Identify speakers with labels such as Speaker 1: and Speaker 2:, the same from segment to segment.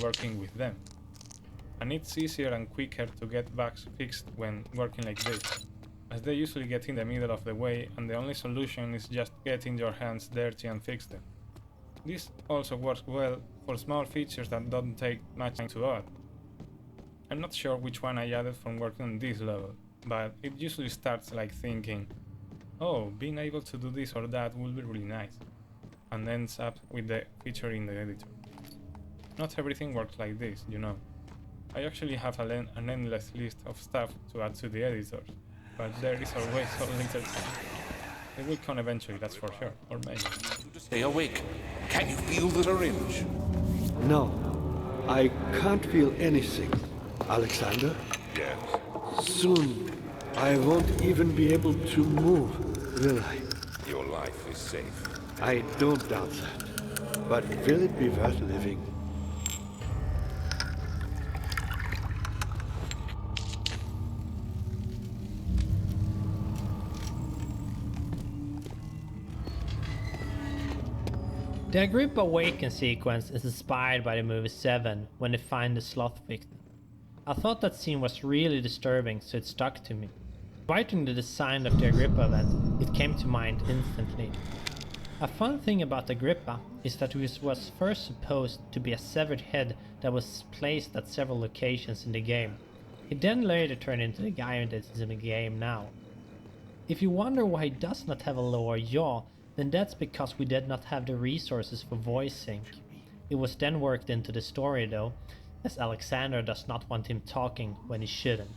Speaker 1: working with them. And it's easier and quicker to get bugs fixed when working like this, as they usually get in the middle of the way and the only solution is just getting your hands dirty and fix them. This also works well for small features that don't take much time to add. I'm not sure which one I added from working on this level, but it usually starts like thinking, oh, being able to do this or that will be really nice, and ends up with the feature in the editor. Not everything works like this, you know. I actually have an endless list of stuff to add to the editors, but there is always so little time. It will come eventually, that's for sure, or maybe.
Speaker 2: Stay awake. Can you feel the syringe?
Speaker 3: No, I can't feel anything. Alexander?
Speaker 2: Yes.
Speaker 3: Soon, I won't even be able to move, will I?
Speaker 2: Your life is safe.
Speaker 3: I don't doubt that. But will it be worth living?
Speaker 4: The Agrippa Awaken sequence is inspired by the movie Seven when they find the sloth victim. I thought that scene was really disturbing, so it stuck to me. Writing the design of the Agrippa event, it came to mind instantly. A fun thing about Agrippa is that it was first supposed to be a severed head that was placed at several locations in the game. It then later turned into the guy that is in the game now. If you wonder why he does not have a lower jaw, then that's because we did not have the resources for voice sync. It was then worked into the story though, as Alexander does not want him talking when he shouldn't.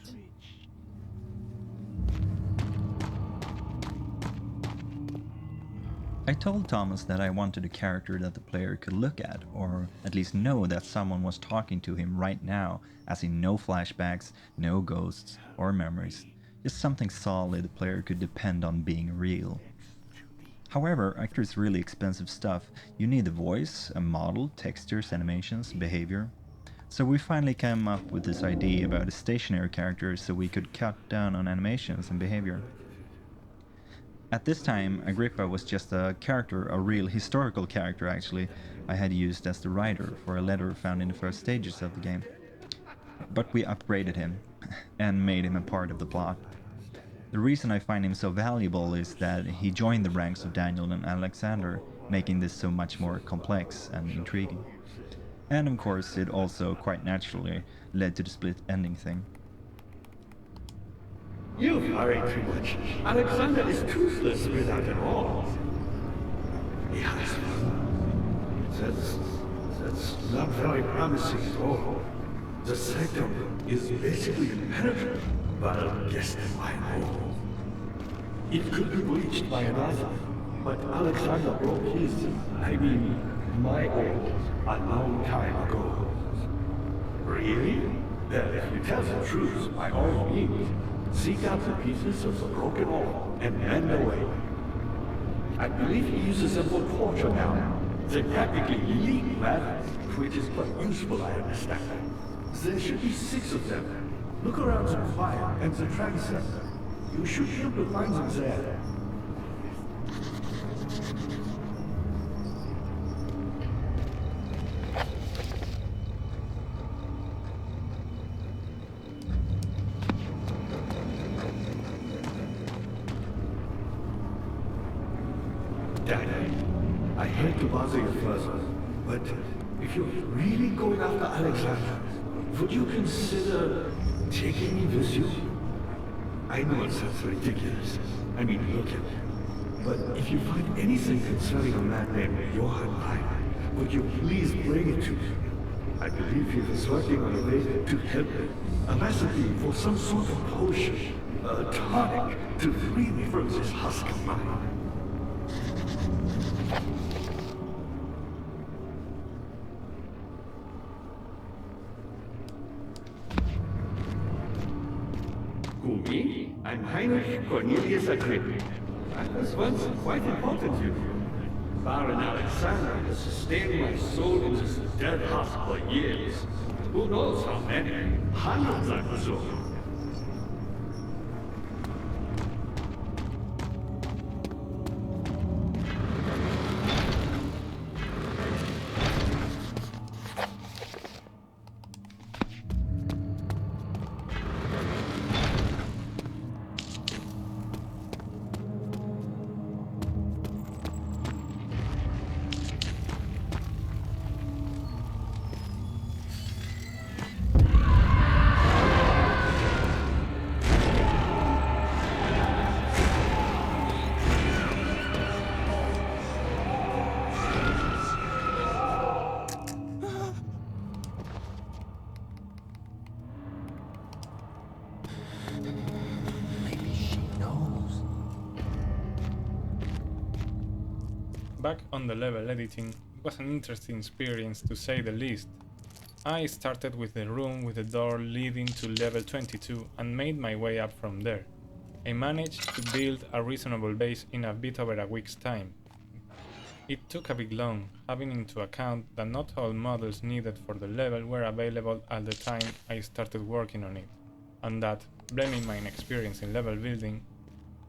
Speaker 5: I told Thomas that I wanted a character that the player could look at, or at least know that someone was talking to him right now, as in no flashbacks, no ghosts or memories, just something solid the player could depend on being real. However, actor is really expensive stuff. You need a voice, a model, textures, animations, behavior. So we finally came up with this idea about a stationary character so we could cut down on animations and behavior. At this time, Agrippa was just a character, a real historical character actually, I had used as the writer for a letter found in the first stages of the game. But we upgraded him and made him a part of the plot. The reason I find him so valuable is that he joined the ranks of Daniel and Alexander, making this so much more complex and intriguing. And of course, it also quite naturally led to the split ending thing.
Speaker 3: You worry too much. Alexander is toothless without an arm. Yes. That's not very promising at all. The sectum is basically impenetrable, but I'll guess that by more. It could be breached by another, but Alexander broke his, my old, a long time ago. Really? Well, if you tell the truth, by all means, seek out the pieces of the broken orb and mend away. I believe he uses them for torture now. They practically leak matter, which is quite useful, I understand. There should be 6 of them. Look around the fire and the transit. You should be able to find them there. Daddy, I hate to bother you further, but if you're really going after Alexander, would you consider taking me with you? I know it sounds ridiculous. I mean, look at me. But if you find anything concerning a man named Johann Rein, would you please bring it to me? I believe he was working on a way to help me. A recipe for some sort of potion, a tonic, to free me from this husk of mine. Who, me? I'm Heinrich Cornelius Agrippa. I was once quite important to you. Baron Alexander has sustained my soul in this dead husk for years. Who knows how many? Hundreds, I presume.
Speaker 1: Back on the level editing, it was an interesting experience to say the least. I started with the room with the door leading to level 22 and made my way up from there. I managed to build a reasonable base in a bit over a week's time. It took a bit long, having into account that not all models needed for the level were available at the time I started working on it, and that, blaming my inexperience in level building,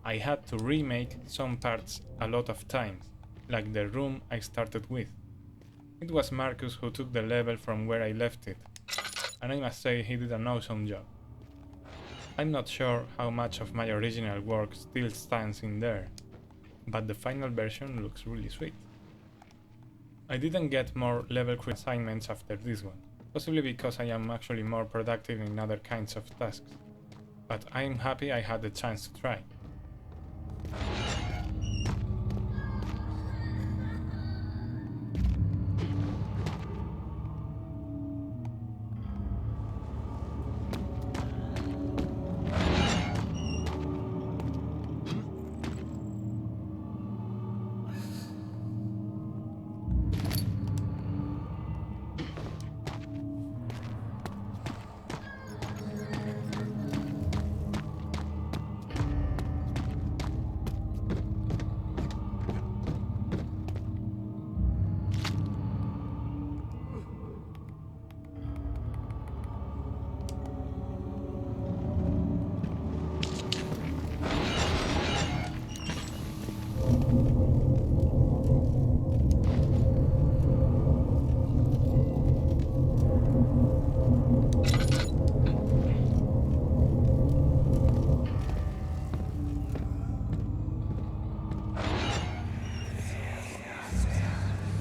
Speaker 1: I had to remake some parts a lot of times, like the room I started with. It was Marcus who took the level from where I left it, and I must say he did an awesome job. I'm not sure how much of my original work still stands in there, but the final version looks really sweet. I didn't get more level crew assignments after this one, possibly because I am actually more productive in other kinds of tasks, but I'm happy I had the chance to try.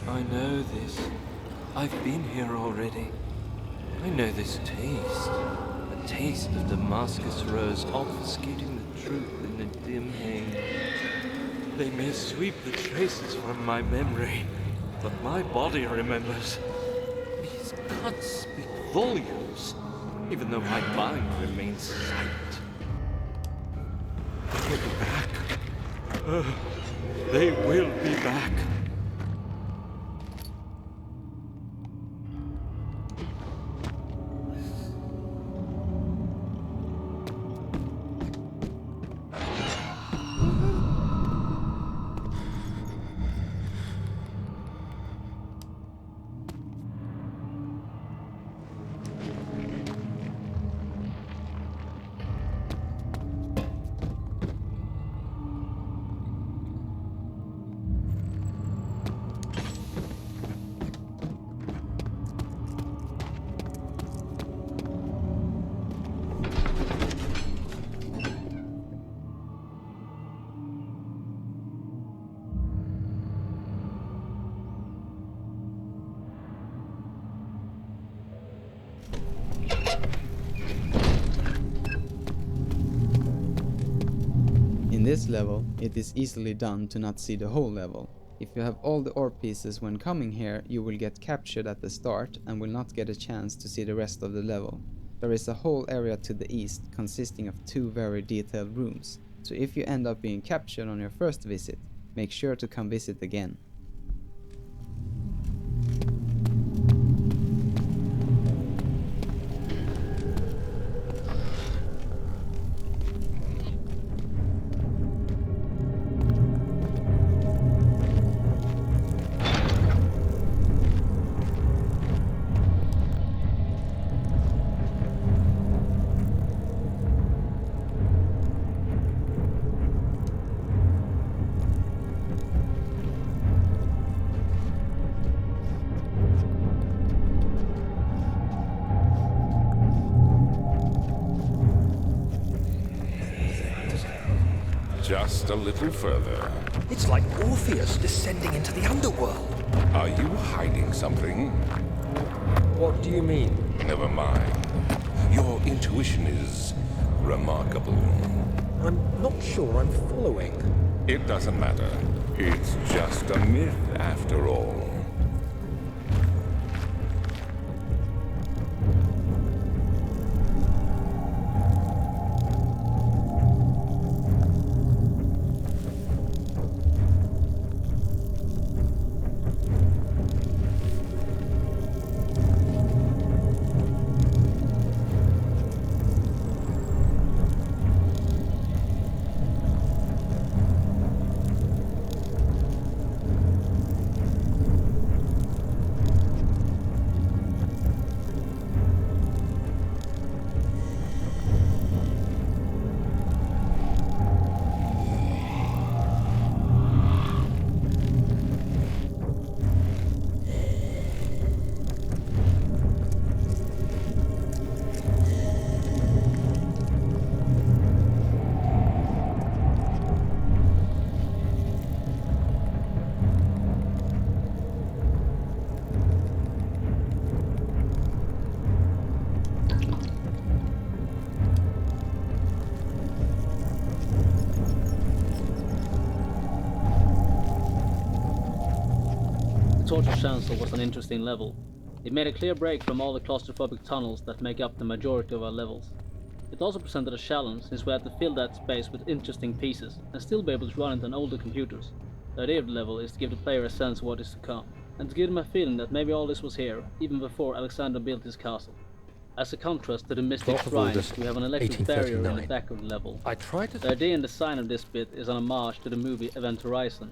Speaker 6: I know this. I've been here already. I know this taste. A taste of Damascus rose obfuscating the truth in a dim haze. They may sweep the traces from my memory, but my body remembers. These cuts speak volumes, even though my mind remains silent. They'll be back. They will be back.
Speaker 7: In this level, it is easily done to not see the whole level. If you have all the ore pieces when coming here, you will get captured at the start and will not get a chance to see the rest of the level. There is a whole area to the east consisting of 2 very detailed rooms, so if you end up being captured on your first visit, make sure to come visit again.
Speaker 2: Just a little further.
Speaker 8: It's like Orpheus descending into the underworld.
Speaker 2: Are you hiding something?
Speaker 8: What do you mean?
Speaker 2: Never mind. Your intuition is remarkable.
Speaker 8: I'm not sure I'm following.
Speaker 2: It doesn't matter. It's just a myth after all.
Speaker 9: torture chancel was an interesting level. It made a clear break from all the claustrophobic tunnels that make up the majority of our levels. It also presented a challenge since we had to fill that space with interesting pieces and still be able to run it on older computers. The idea of the level is to give the player a sense of what is to come, and to give them a feeling that maybe all this was here, even before Alexander built his castle. As a contrast to the mystic
Speaker 8: 12th of
Speaker 9: shrines,
Speaker 8: August,
Speaker 9: we have an electric barrier in the
Speaker 8: 1839.
Speaker 9: back of the level.
Speaker 8: I tried
Speaker 9: The
Speaker 8: to...
Speaker 9: idea and design of this bit is an homage to the movie Event Horizon.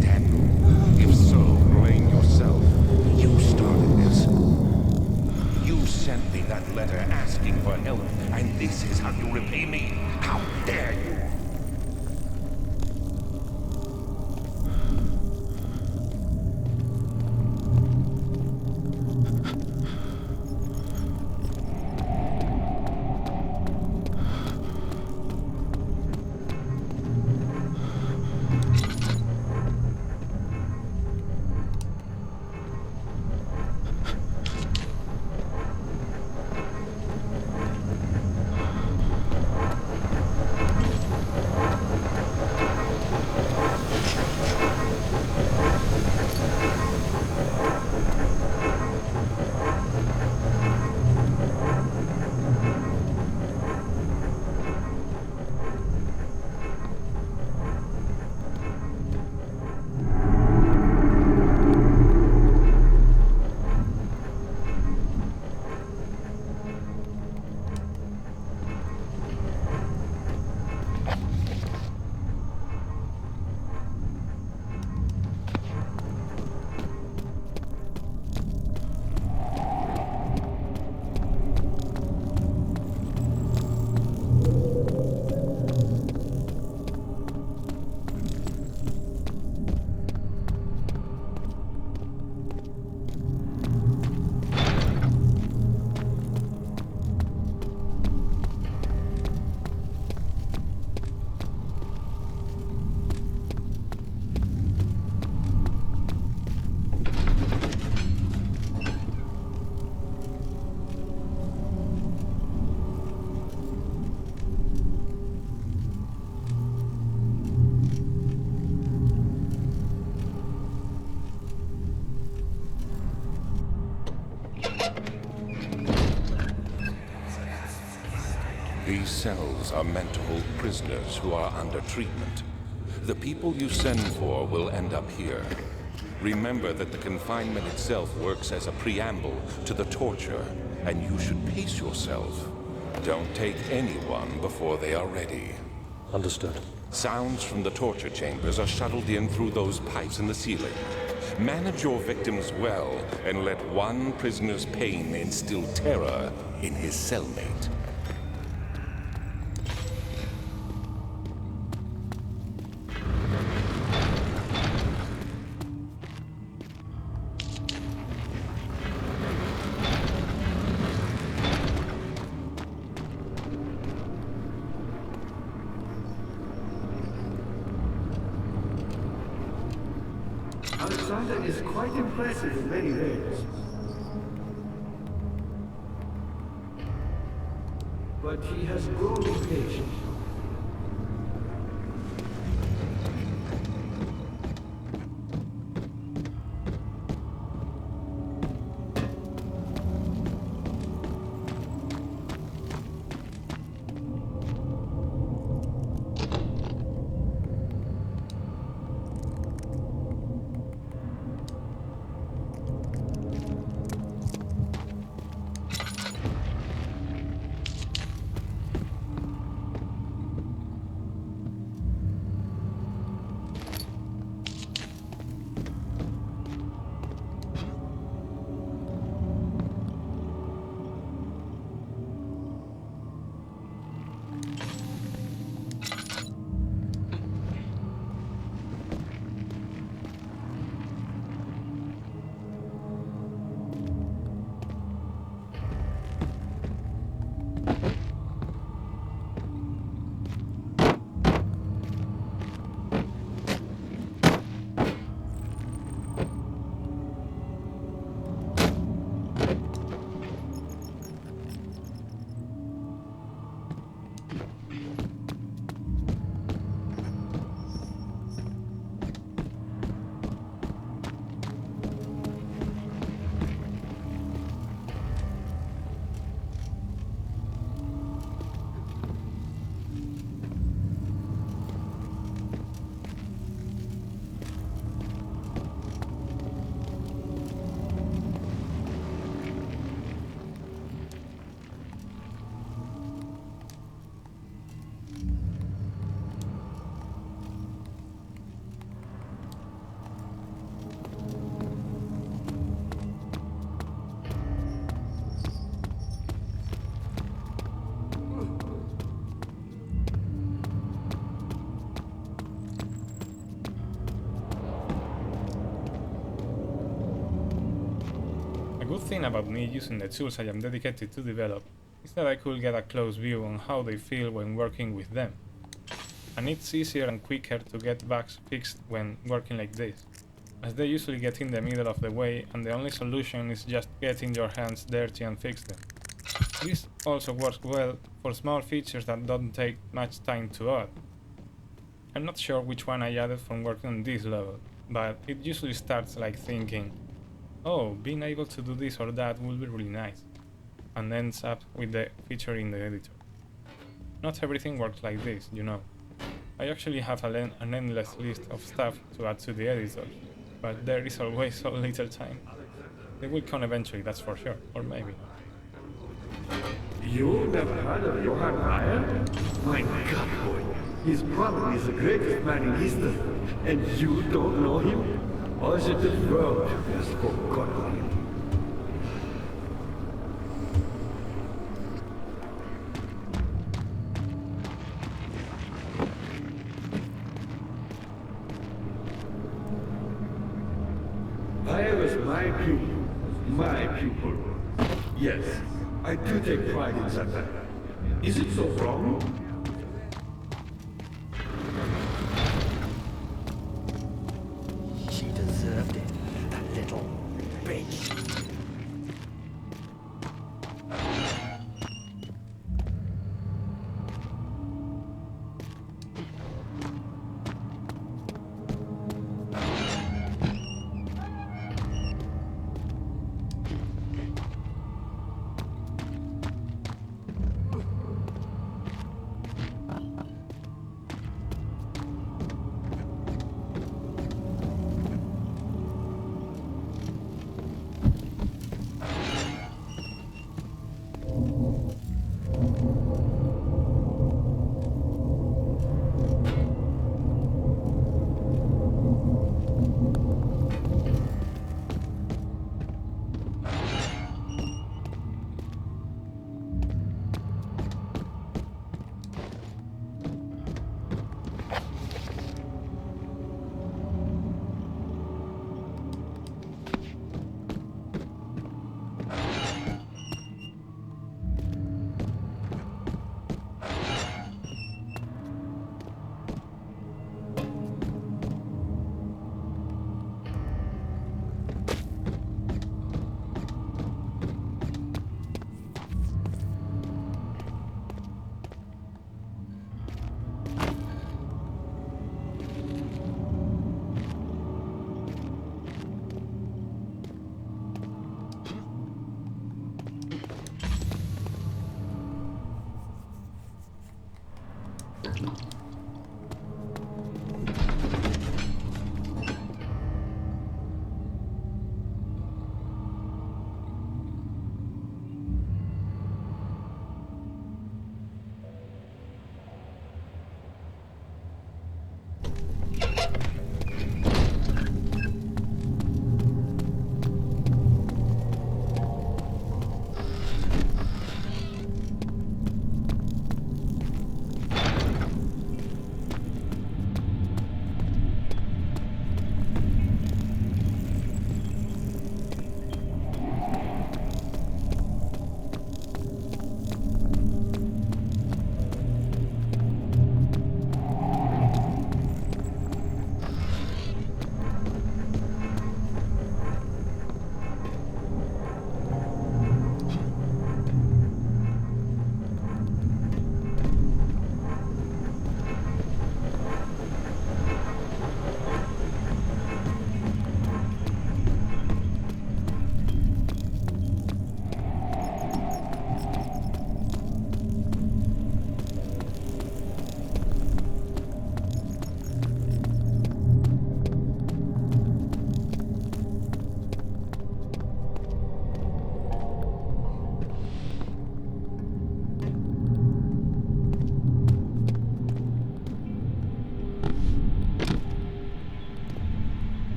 Speaker 2: Daniel? If so, blame yourself. You started this. You sent me that letter asking for help, and this is how you repay me? How dare you! These cells are meant to hold prisoners who are under treatment. The people you send for will end up here. Remember that the confinement itself works as a preamble to the torture, and you should pace yourself. Don't take anyone before they are ready.
Speaker 10: Understood.
Speaker 2: Sounds from the torture chambers are shuttled in through those pipes in the ceiling. Manage your victims well, and let one prisoner's pain instill terror in his cellmate.
Speaker 3: Alexander is quite impressive in many ways. But he has grown impatient.
Speaker 1: thing about me using the tools I am dedicated to develop is that I could get a close view on how they feel when working with them. And it's easier and quicker to get bugs fixed when working like this, as they usually get in the middle of the way and the only solution is just getting your hands dirty and fix them. This also works well for small features that don't take much time to add. I'm not sure which one I added from working on this level, but it usually starts like thinking, oh, being able to do this or that will be really nice, and ends up with the feature in the editor. Not everything works like this, you know. I actually have an endless list of stuff to add to the editor, but there is always so little time. They will come eventually, that's for sure, or maybe not.
Speaker 3: You never heard of Johann Meyer? My God, boy. He's probably the greatest man in history. And you don't know him? Or is it the world has forgotten him? Meyer was my pupil. My pupil. Yes, I do take pride in that. Is it so wrong?
Speaker 8: She deserved it, that little bitch.